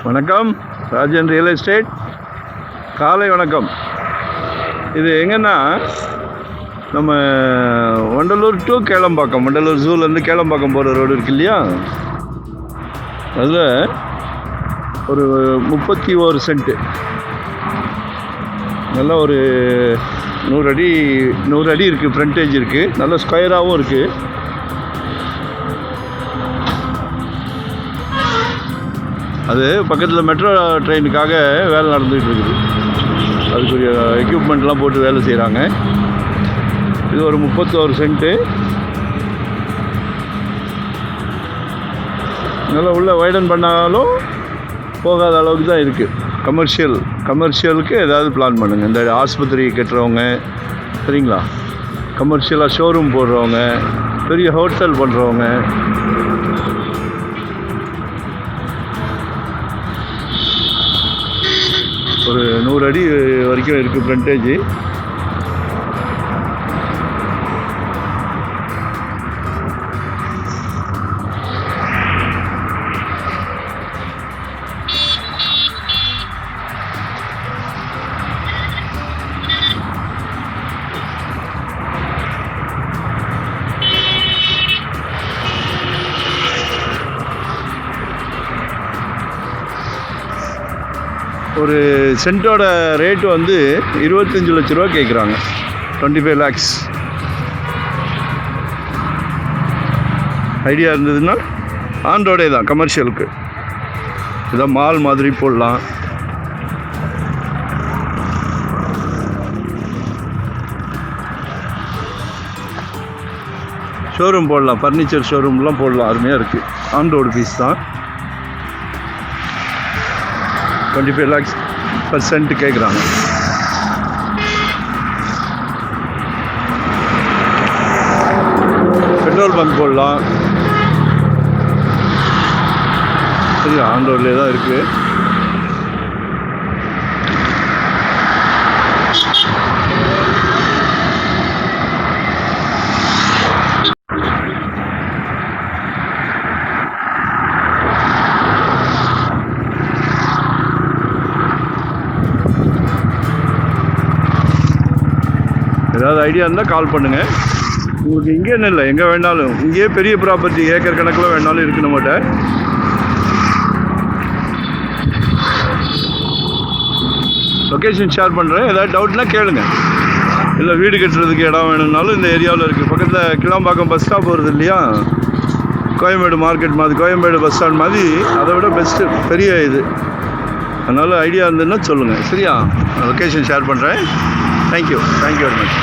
வணக்கம். Rajan real estate. காலை வணக்கம். இது எங்கன்னா நம்ம வண்டலூர் டு கேளம்பாக்கம், வண்டலூர் ஜூலேருந்து கேளம்பாக்கம் போகிற ரோடு இருக்கு இல்லையா, அதில் ஒரு 31 சென்ட்டு, நல்லா ஒரு 100 அடி இருக்குது, ஃப்ரண்டேஜ் இருக்குது, நல்ல ஸ்கொயராகவும் இருக்குது. அது பக்கத்தில் மெட்ரோ ட்ரெயினுக்காக வேலை நடந்துகிட்டு இருக்குது. அதுக்குரிய எக்யூப்மெண்ட்லாம் போட்டு வேலை செய்கிறாங்க. இது ஒரு 31 சென்ட்டு, நல்லா உள்ள வைடன் பண்ணாலும் போகாத அளவுக்கு தான் இருக்குது. கமர்ஷியலுக்கு ஏதாவது பிளான் பண்ணுங்கள். இந்த ஆஸ்பத்திரி கட்டுறவங்க, சரிங்களா, கமர்ஷியலாக ஷோரூம் போடுறவங்க, பெரிய ஹோட்டல் பண்ணுறவங்க, ஒரு 100 அடி வரைக்கும் இருக்குது ஃப்ரண்டேஜ். ஒரு சென்ட்டோட ரேட்டு வந்து 25 லட்ச ரூபா கேட்குறாங்க. 25 lakhs. ஐடியா இருந்ததுன்னா ஆன் ரோடே தான், கமர்ஷியலுக்கு இதான் மால் மாதிரி போடலாம். ஷோரூம் போடலாம், ஃபர்னிச்சர் ஷோரூம்லாம் போடலாம், அருமையாக இருக்குது. ஆன் ரோடு பீஸ் தான். 25 lakhs பர் சென்ட் கேட்குறாங்க. பெட்ரோல் பங்க் போடலாம். சரி, ஆன் ரோட்லேயே தான் இருக்குது. ஏதாவது ஐடியா இருந்தால் கால் பண்ணுங்கள். உங்களுக்கு இங்கேன்னு இல்லை, எங்கே வேணாலும், இங்கேயே பெரிய ப்ராப்பர்ட்டி ஏக்கர் கணக்கில் வேணாலும் இருக்குது நம்மகிட்ட. லொக்கேஷன் ஷேர் பண்ணுறேன். ஏதாவது டவுட்னா கேளுங்க. இல்லை வீடு கட்டுறதுக்கு இடம் வேணும்னாலும் இந்த ஏரியாவில் இருக்குது. பக்கத்தில் கிளாம்பாக்கம் பஸ் ஸ்டாப் வருது இல்லையா, கோயம்பேடு மார்க்கெட் மாதிரி, கோயம்பேடு பஸ் ஸ்டாண்ட் மாதிரி, அதை விட பெஸ்ட்டு பெரிய இது. அதனால் ஐடியா இருந்ததுன்னா சொல்லுங்கள், சரியா? லொக்கேஷன் ஷேர் பண்ணுறேன். Thank you very much.